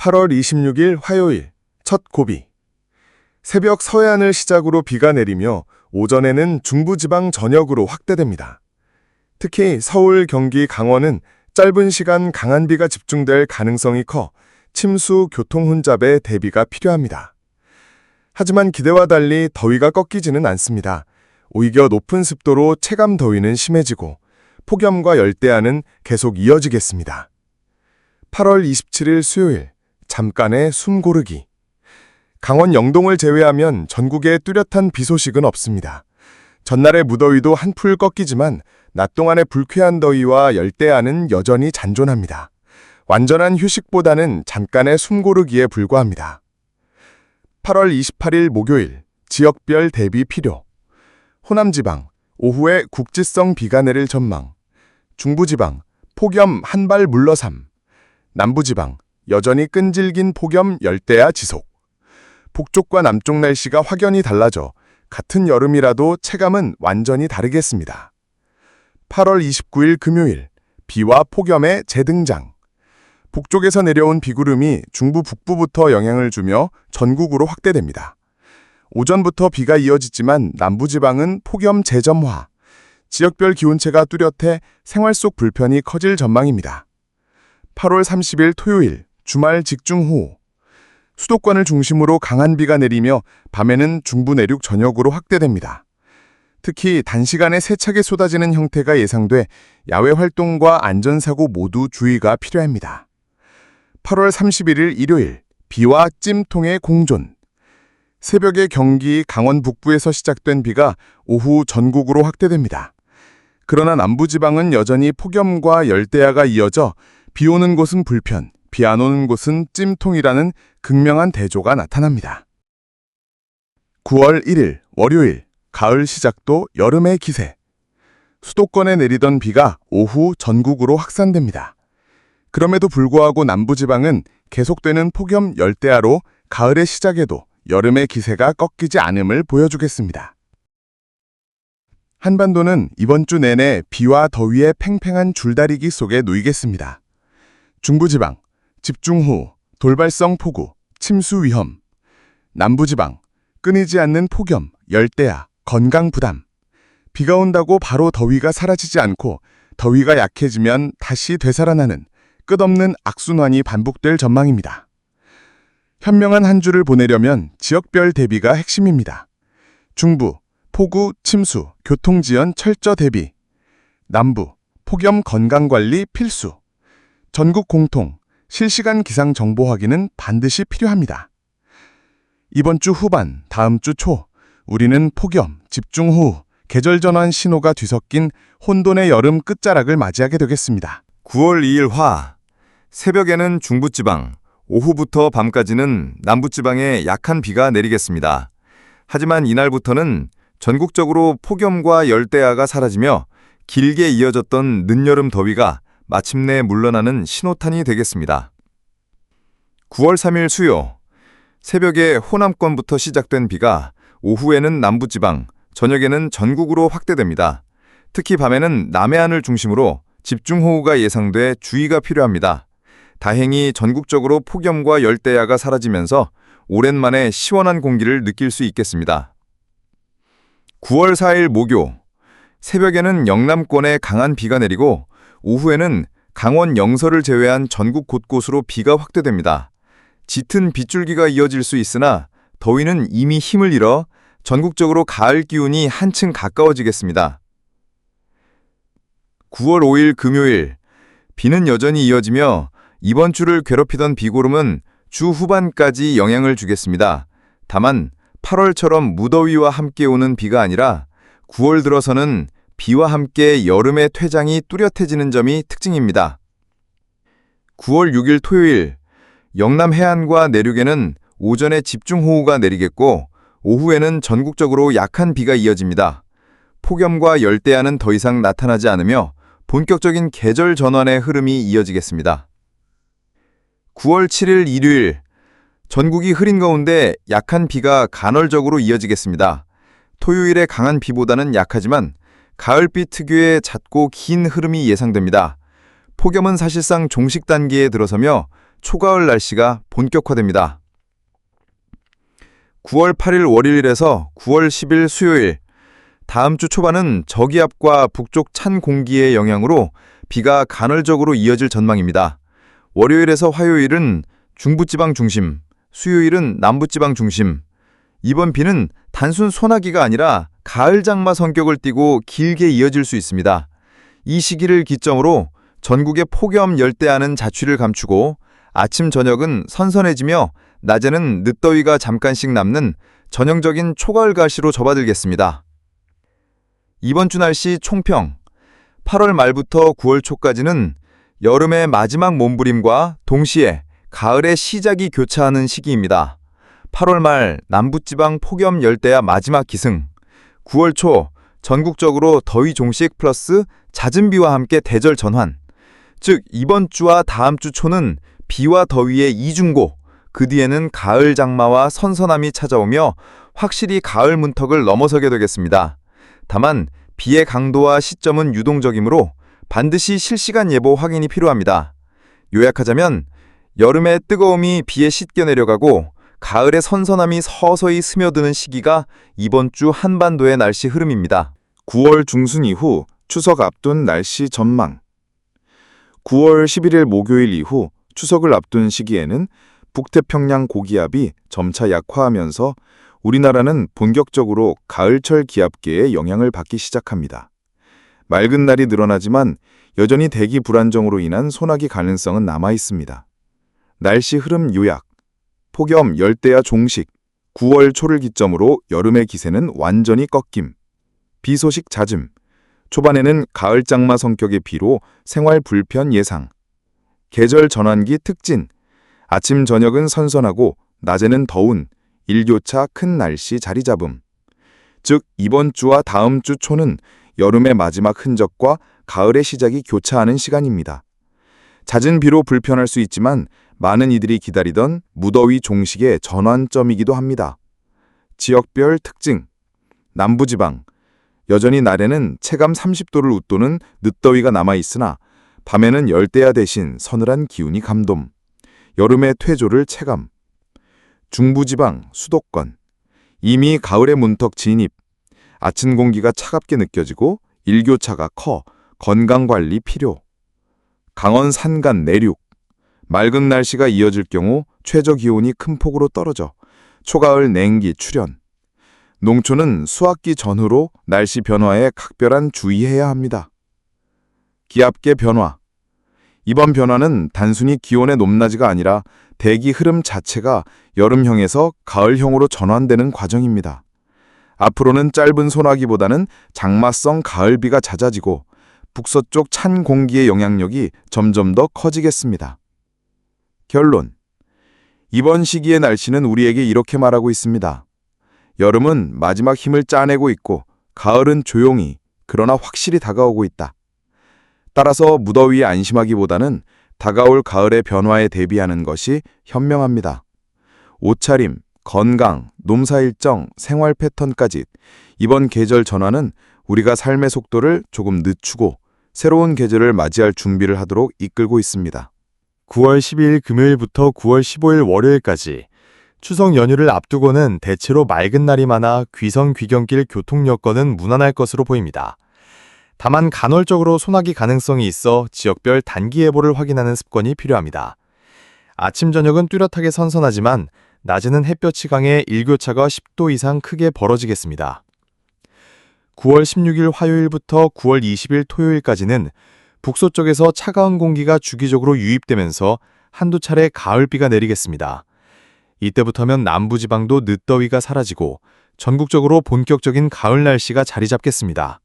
8월 26일 화요일, 첫 고비. 새벽 서해안을 시작으로 비가 내리며 오전에는 중부지방 전역으로 확대됩니다. 특히 서울, 경기, 강원은 짧은 시간 강한 비가 집중될 가능성이 커 침수, 교통 혼잡에 대비가 필요합니다. 하지만 기대와 달리 더위가 꺾이지는 않습니다. 오히려 높은 습도로 체감 더위는 심해지고 폭염과 열대야는 계속 이어지겠습니다. 8월 27일 수요일, 잠깐의 숨 고르기. 강원 영동을 제외하면 전국에 뚜렷한 비 소식은 없습니다. 전날의 무더위도 한풀 꺾이지만 낮 동안의 불쾌한 더위와 열대야는 여전히 잔존합니다. 완전한 휴식보다는 잠깐의 숨 고르기에 불과합니다. 8월 28일 목요일, 지역별 대비 필요. 호남지방, 오후에 국지성 비가 내릴 전망. 중부지방, 폭염 한 발 물러삼. 남부지방, 여전히 끈질긴 폭염 열대야 지속. 북쪽과 남쪽 날씨가 확연히 달라져 같은 여름이라도 체감은 완전히 다르겠습니다. 8월 29일 금요일, 비와 폭염의 재등장. 북쪽에서 내려온 비구름이 중부 북부부터 영향을 주며 전국으로 확대됩니다. 오전부터 비가 이어지지만 남부지방은 폭염 재점화. 지역별 기온체가 뚜렷해 생활 속 불편이 커질 전망입니다. 8월 30일 토요일, 주말 직중 후. 수도권을 중심으로 강한 비가 내리며 밤에는 중부 내륙 전역으로 확대됩니다. 특히 단시간에 세차게 쏟아지는 형태가 예상돼 야외 활동과 안전사고 모두 주의가 필요합니다. 8월 31일 일요일, 비와 찜통의 공존. 새벽에 경기, 강원 북부에서 시작된 비가 오후 전국으로 확대됩니다. 그러나 남부지방은 여전히 폭염과 열대야가 이어져 비 오는 곳은 불편, 비 안 오는 곳은 찜통이라는 극명한 대조가 나타납니다. 9월 1일 월요일, 가을 시작도 여름의 기세. 수도권에 내리던 비가 오후 전국으로 확산됩니다. 그럼에도 불구하고 남부지방은 계속되는 폭염 열대야로 가을의 시작에도 여름의 기세가 꺾이지 않음을 보여주겠습니다. 한반도는 이번 주 내내 비와 더위의 팽팽한 줄다리기 속에 놓이겠습니다. 중부지방, 집중 후, 돌발성 폭우, 침수 위험. 남부지방, 끊이지 않는 폭염, 열대야, 건강 부담. 비가 온다고 바로 더위가 사라지지 않고 더위가 약해지면 다시 되살아나는 끝없는 악순환이 반복될 전망입니다. 현명한 한 주를 보내려면 지역별 대비가 핵심입니다. 중부, 폭우, 침수, 교통지연 철저 대비. 남부, 폭염 건강관리 필수. 전국 공통, 실시간 기상 정보 확인은 반드시 필요합니다. 이번 주 후반, 다음 주 초, 우리는 폭염, 집중 후, 계절 전환 신호가 뒤섞인 혼돈의 여름 끝자락을 맞이하게 되겠습니다. 9월 2일 화, 새벽에는 중부지방, 오후부터 밤까지는 남부지방에 약한 비가 내리겠습니다. 하지만 이날부터는 전국적으로 폭염과 열대야가 사라지며 길게 이어졌던 늦여름 더위가 마침내 물러나는 신호탄이 되겠습니다. 9월 3일 수요, 새벽에 호남권부터 시작된 비가 오후에는 남부지방, 저녁에는 전국으로 확대됩니다. 특히 밤에는 남해안을 중심으로 집중호우가 예상돼 주의가 필요합니다. 다행히 전국적으로 폭염과 열대야가 사라지면서 오랜만에 시원한 공기를 느낄 수 있겠습니다. 9월 4일 목요, 새벽에는 영남권에 강한 비가 내리고 오후에는 강원 영서를 제외한 전국 곳곳으로 비가 확대됩니다. 짙은 빗줄기가 이어질 수 있으나 더위는 이미 힘을 잃어 전국적으로 가을 기운이 한층 가까워지겠습니다. 9월 5일 금요일, 비는 여전히 이어지며 이번 주를 괴롭히던 비구름은 주 후반까지 영향을 주겠습니다. 다만 8월처럼 무더위와 함께 오는 비가 아니라 9월 들어서는 비와 함께 여름의 퇴장이 뚜렷해지는 점이 특징입니다. 9월 6일 토요일, 영남 해안과 내륙에는 오전에 집중호우가 내리겠고 오후에는 전국적으로 약한 비가 이어집니다. 폭염과 열대야는 더 이상 나타나지 않으며 본격적인 계절 전환의 흐름이 이어지겠습니다. 9월 7일 일요일, 전국이 흐린 가운데 약한 비가 간헐적으로 이어지겠습니다. 토요일에 강한 비보다는 약하지만 가을비 특유의 잦고 긴 흐름이 예상됩니다. 폭염은 사실상 종식 단계에 들어서며 초가을 날씨가 본격화됩니다. 9월 8일 월요일에서 9월 10일 수요일, 다음 주 초반은 저기압과 북쪽 찬 공기의 영향으로 비가 간헐적으로 이어질 전망입니다. 월요일에서 화요일은 중부지방 중심, 수요일은 남부지방 중심. 이번 비는 단순 소나기가 아니라 가을 장마 성격을 띠고 길게 이어질 수 있습니다. 이 시기를 기점으로 전국의 폭염 열대야는 자취를 감추고 아침 저녁은 선선해지며 낮에는 늦더위가 잠깐씩 남는 전형적인 초가을 날씨로 접어들겠습니다. 이번 주 날씨 총평. 8월 말부터 9월 초까지는 여름의 마지막 몸부림과 동시에 가을의 시작이 교차하는 시기입니다. 8월 말 남부지방 폭염 열대야 마지막 기승, 9월 초 전국적으로 더위 종식 플러스 잦은 비와 함께 대절 전환, 즉 이번 주와 다음 주 초는 비와 더위의 이중고, 그 뒤에는 가을 장마와 선선함이 찾아오며 확실히 가을 문턱을 넘어서게 되겠습니다. 다만 비의 강도와 시점은 유동적이므로 반드시 실시간 예보 확인이 필요합니다. 요약하자면 여름의 뜨거움이 비에 씻겨 내려가고 가을의 선선함이 서서히 스며드는 시기가 이번 주 한반도의 날씨 흐름입니다. 9월 중순 이후 추석 앞둔 날씨 전망. 9월 11일 목요일 이후 추석을 앞둔 시기에는 북태평양 고기압이 점차 약화하면서 우리나라는 본격적으로 가을철 기압계의 영향을 받기 시작합니다. 맑은 날이 늘어나지만 여전히 대기 불안정으로 인한 소나기 가능성은 남아 있습니다. 날씨 흐름 요약. 폭염 열대야 종식. 9월 초를 기점으로 여름의 기세는 완전히 꺾임. 비 소식 잦음. 초반에는 가을 장마 성격의 비로 생활 불편 예상. 계절 전환기 특진. 아침 저녁은 선선하고 낮에는 더운 일교차 큰 날씨 자리 잡음. 즉 이번 주와 다음 주 초는 여름의 마지막 흔적과 가을의 시작이 교차하는 시간입니다. 잦은 비로 불편할 수 있지만 많은 이들이 기다리던 무더위 종식의 전환점이기도 합니다. 지역별 특징. 남부지방. 여전히 낮에는 체감 30도를 웃도는 늦더위가 남아있으나 밤에는 열대야 대신 서늘한 기운이 감돔. 여름의 퇴조를 체감. 중부지방, 수도권. 이미 가을의 문턱 진입. 아침 공기가 차갑게 느껴지고 일교차가 커 건강관리 필요. 강원 산간 내륙. 맑은 날씨가 이어질 경우 최저기온이 큰 폭으로 떨어져 초가을 냉기 출현. 농촌은 수확기 전후로 날씨 변화에 각별한 주의해야 합니다. 기압계 변화. 이번 변화는 단순히 기온의 높낮이가 아니라 대기 흐름 자체가 여름형에서 가을형으로 전환되는 과정입니다. 앞으로는 짧은 소나기보다는 장마성 가을비가 잦아지고 북서쪽 찬 공기의 영향력이 점점 더 커지겠습니다. 결론. 이번 시기의 날씨는 우리에게 이렇게 말하고 있습니다. 여름은 마지막 힘을 짜내고 있고 가을은 조용히 그러나 확실히 다가오고 있다. 따라서 무더위에 안심하기보다는 다가올 가을의 변화에 대비하는 것이 현명합니다. 옷차림, 건강, 농사일정, 생활 패턴까지 이번 계절 전환은 우리가 삶의 속도를 조금 늦추고 새로운 계절을 맞이할 준비를 하도록 이끌고 있습니다. 9월 12일 금요일부터 9월 15일 월요일까지 추석 연휴를 앞두고는 대체로 맑은 날이 많아 귀성 귀경길 교통 여건은 무난할 것으로 보입니다. 다만 간헐적으로 소나기 가능성이 있어 지역별 단기 예보를 확인하는 습관이 필요합니다. 아침 저녁은 뚜렷하게 선선하지만 낮에는 햇볕이 강해 일교차가 10도 이상 크게 벌어지겠습니다. 9월 16일 화요일부터 9월 20일 토요일까지는 북서쪽에서 차가운 공기가 주기적으로 유입되면서 한두 차례 가을비가 내리겠습니다. 이때부터면 남부지방도 늦더위가 사라지고 전국적으로 본격적인 가을 날씨가 자리 잡겠습니다.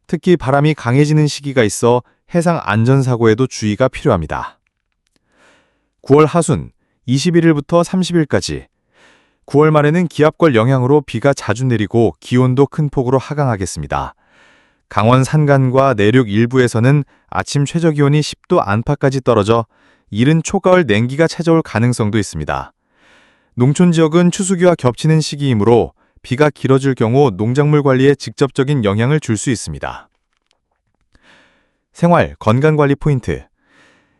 특히 바람이 강해지는 시기가 있어 해상 안전사고에도 주의가 필요합니다. 9월 하순 21일부터 30일까지 9월 말에는 기압골 영향으로 비가 자주 내리고 기온도 큰 폭으로 하강하겠습니다. 강원 산간과 내륙 일부에서는 아침 최저기온이 10도 안팎까지 떨어져 이른 초가을 냉기가 찾아올 가능성도 있습니다. 농촌 지역은 추수기와 겹치는 시기이므로 비가 길어질 경우 농작물 관리에 직접적인 영향을 줄 수 있습니다. 생활, 건강관리 포인트.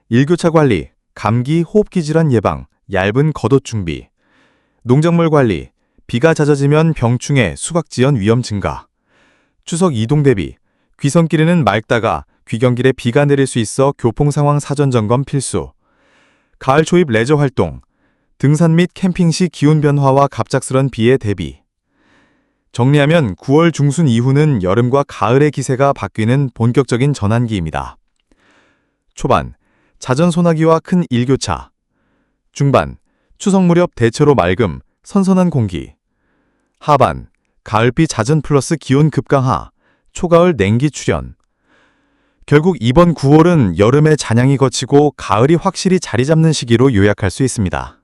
일교차 관리, 감기, 호흡기 질환 예방, 얇은 겉옷 준비, 농작물 관리, 비가 잦아지면 병충해, 수각지연 위험 증가, 추석 이동 대비, 귀성길에는 맑다가 귀경길에 비가 내릴 수 있어 교통 상황 사전 점검 필수, 가을 초입 레저 활동, 등산 및 캠핑 시 기온 변화와 갑작스런 비에 대비. 정리하면 9월 중순 이후는 여름과 가을의 기세가 바뀌는 본격적인 전환기입니다. 초반, 잦은 소나기와 큰 일교차. 중반, 추석 무렵 대체로 맑음, 선선한 공기. 하반, 가을비 잦은 플러스 기온 급강하, 초가을 냉기 출현. 결국 이번 9월은 여름의 잔향이 거치고 가을이 확실히 자리 잡는 시기로 요약할 수 있습니다.